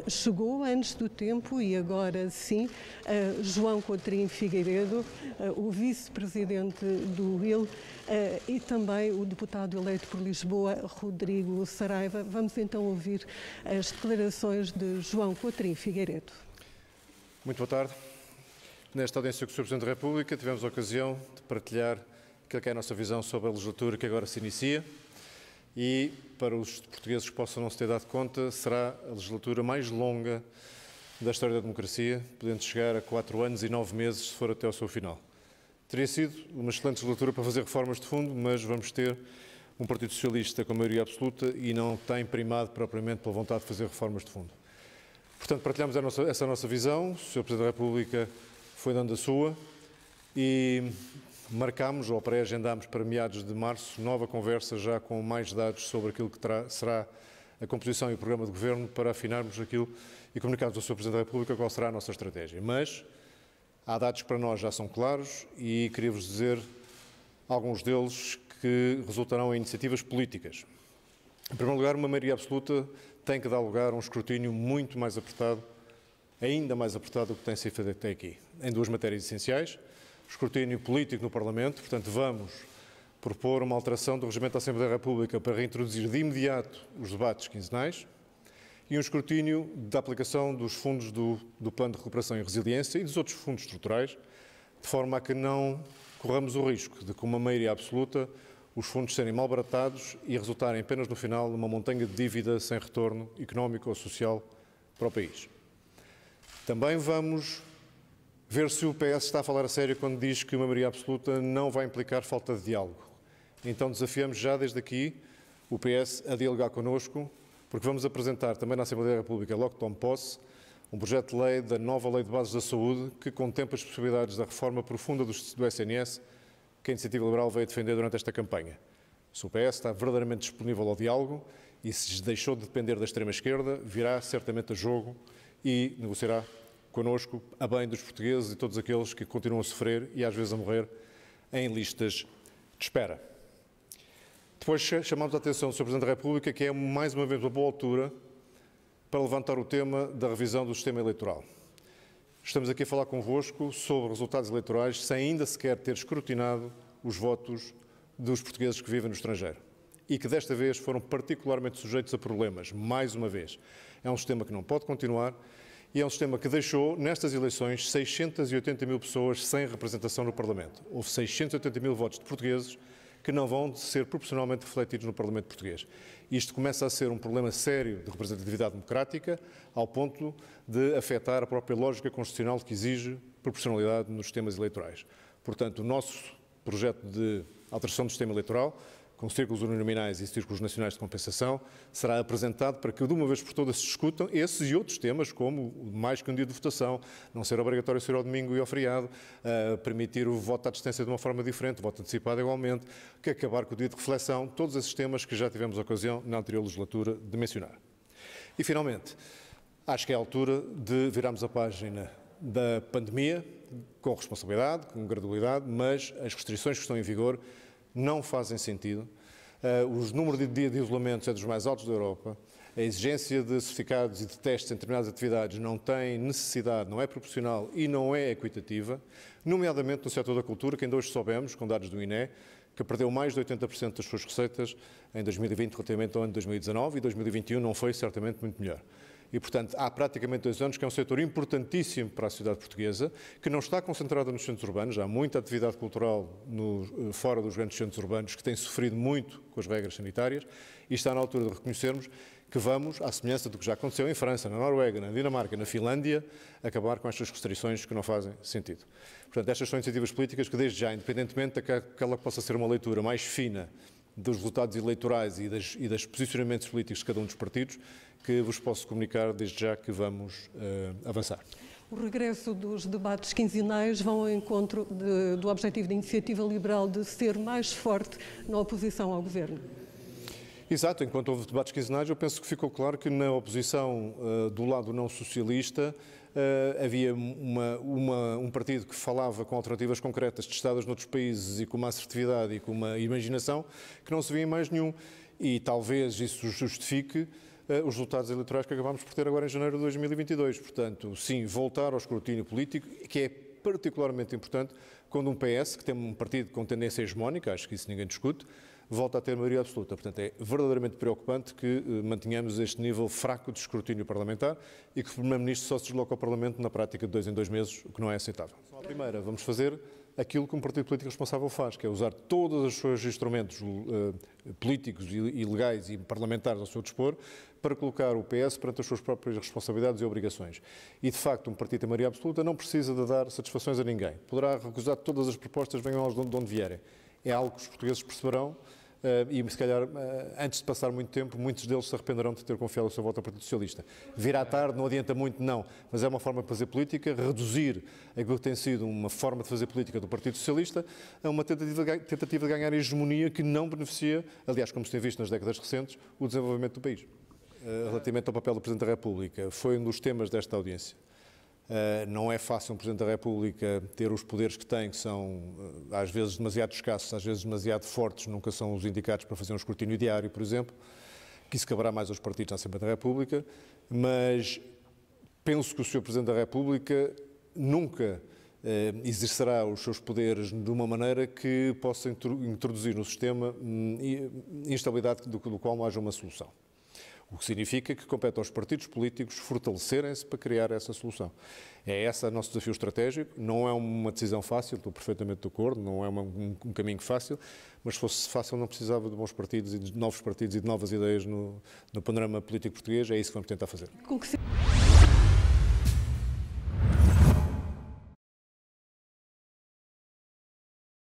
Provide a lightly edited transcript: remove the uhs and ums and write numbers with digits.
chegou antes do tempo e agora sim, João Coutrinho Figueiredo, o vice-presidente do UIL, e também o deputado eleito por Lisboa, Rodrigo Saraiva. Vamos então ouvir as declarações de João Coutrinho Figueiredo. Muito boa tarde. Nesta audiência com o Sr. Presidente da República tivemos a ocasião de partilhar aquilo que é a nossa visão sobre a legislatura que agora se inicia e, para os portugueses que possam não se ter dado conta, será a legislatura mais longa da história da democracia, podendo chegar a 4 anos e 9 meses se for até ao seu final. Teria sido uma excelente legislatura para fazer reformas de fundo, mas vamos ter um Partido Socialista com maioria absoluta e não tem primado propriamente pela vontade de fazer reformas de fundo. Portanto, partilhamos essa nossa visão, o Sr. Presidente da República foi dando a sua e marcámos ou pré-agendámos para meados de março nova conversa já com mais dados sobre aquilo que será a composição e o programa de governo para afinarmos aquilo e comunicarmos ao Sr. Presidente da República qual será a nossa estratégia. Mas há dados que para nós já são claros e queria-vos dizer alguns deles que resultarão em iniciativas políticas. Em primeiro lugar, uma maioria absoluta tem que dar lugar a um escrutínio muito mais apertado, ainda mais apertado do que tem sido feito até aqui, em duas matérias essenciais. Escrutínio político no Parlamento, portanto vamos propor uma alteração do Regimento da Assembleia da República para reintroduzir de imediato os debates quinzenais e um escrutínio da aplicação dos fundos do Plano de Recuperação e Resiliência e dos outros fundos estruturais, de forma a que não corramos o risco de, com uma maioria absoluta, os fundos serem malbaratados e resultarem apenas no final numa montanha de dívida sem retorno económico ou social para o país. Também vamos ver se o PS está a falar a sério quando diz que uma maioria absoluta não vai implicar falta de diálogo. Então desafiamos já desde aqui o PS a dialogar connosco, porque vamos apresentar também na Assembleia da República, logo que tome posse, um projeto de lei da nova Lei de Bases da Saúde que contempla as possibilidades da reforma profunda do SNS que a Iniciativa Liberal veio defender durante esta campanha. Se o PS está verdadeiramente disponível ao diálogo e se deixou de depender da extrema-esquerda, virá certamente a jogo e negociará connosco a bem dos portugueses e todos aqueles que continuam a sofrer e às vezes a morrer em listas de espera. Depois chamamos a atenção do Sr. Presidente da República que é mais uma vez uma boa altura para levantar o tema da revisão do sistema eleitoral. Estamos aqui a falar convosco sobre resultados eleitorais sem ainda sequer ter escrutinado os votos dos portugueses que vivem no estrangeiro e que desta vez foram particularmente sujeitos a problemas, mais uma vez. É um sistema que não pode continuar e é um sistema que deixou, nestas eleições, 680 mil pessoas sem representação no Parlamento. Houve 680 mil votos de portugueses que não vão ser proporcionalmente refletidos no Parlamento português. Isto começa a ser um problema sério de representatividade democrática, ao ponto de afetar a própria lógica constitucional que exige proporcionalidade nos sistemas eleitorais. Portanto, o nosso projeto de alteração do sistema eleitoral, com círculos uninominais e círculos nacionais de compensação, será apresentado para que de uma vez por todas se discutam esses e outros temas, como mais que um dia de votação, não ser obrigatório ser ao domingo e ao feriado, permitir o voto à distância de uma forma diferente, o voto antecipado igualmente, que acabar com o dia de reflexão, todos esses temas que já tivemos a ocasião na anterior legislatura de mencionar. E finalmente, acho que é a altura de virarmos a página da pandemia, com responsabilidade, com gradualidade, mas as restrições que estão em vigor não fazem sentido. O número de dias de isolamento é dos mais altos da Europa. A exigência de certificados e de testes em determinadas atividades não tem necessidade, não é proporcional e não é equitativa, nomeadamente no setor da cultura, que ainda hoje soubemos, com dados do INE, que perdeu mais de 80% das suas receitas em 2020 relativamente ao ano de 2019 e 2021 não foi certamente muito melhor. E, portanto, há praticamente 2 anos que é um setor importantíssimo para a sociedade portuguesa, que não está concentrada nos centros urbanos, há muita atividade cultural fora dos grandes centros urbanos, que tem sofrido muito com as regras sanitárias, e está na altura de reconhecermos que vamos, à semelhança do que já aconteceu em França, na Noruega, na Dinamarca, na Finlândia, acabar com estas restrições que não fazem sentido. Portanto, estas são iniciativas políticas que, desde já, independentemente daquela que possa ser uma leitura mais fina dos resultados eleitorais e dos posicionamentos políticos de cada um dos partidos, que vos posso comunicar desde já que vamos avançar. O regresso dos debates quinzenais vão ao encontro do objetivo da Iniciativa Liberal de ser mais forte na oposição ao Governo. Exato, enquanto houve debates quinzenais, eu penso que ficou claro que na oposição do lado não socialista havia um partido que falava com alternativas concretas testadas noutros países e com uma assertividade e com uma imaginação que não se via em mais nenhum. E talvez isso justifique os resultados eleitorais que acabámos por ter agora em janeiro de 2022. Portanto, sim, voltar ao escrutínio político, que é particularmente importante quando um PS, que tem um partido com tendência hegemónica, acho que isso ninguém discute, volta a ter maioria absoluta. Portanto, é verdadeiramente preocupante que mantenhamos este nível fraco de escrutínio parlamentar e que o Primeiro-Ministro só se desloca ao Parlamento na prática de 2 em 2 meses, o que não é aceitável. A primeira, vamos fazer aquilo que um partido político responsável faz, que é usar todos os seus instrumentos políticos e legais e parlamentares ao seu dispor para colocar o PS perante as suas próprias responsabilidades e obrigações. E, de facto, um partido em maioria absoluta não precisa de dar satisfações a ninguém. Poderá recusar todas as propostas, venham elas de onde vierem. É algo que os portugueses perceberão e, se calhar, antes de passar muito tempo, muitos deles se arrependerão de ter confiado o seu voto ao Partido Socialista. Vir à tarde não adianta muito, não, mas é uma forma de fazer política, reduzir aquilo que tem sido uma forma de fazer política do Partido Socialista a uma tentativa de ganhar hegemonia que não beneficia, aliás, como se tem visto nas décadas recentes, o desenvolvimento do país. Relativamente ao papel do Presidente da República, foi um dos temas desta audiência. Não é fácil um Presidente da República ter os poderes que tem, que são às vezes demasiado escassos, às vezes demasiado fortes, nunca são os indicados para fazer um escrutínio diário, por exemplo, que isso caberá mais aos partidos na Assembleia da República, mas penso que o Sr. Presidente da República nunca exercerá os seus poderes de uma maneira que possa introduzir no sistema instabilidade do qual não haja uma solução. O que significa que compete aos partidos políticos fortalecerem-se para criar essa solução. É esse o nosso desafio estratégico, não é uma decisão fácil, estou perfeitamente de acordo, não é um caminho fácil, mas se fosse fácil não precisava de bons partidos e de novos partidos e de novas ideias no panorama político português, é isso que vamos tentar fazer.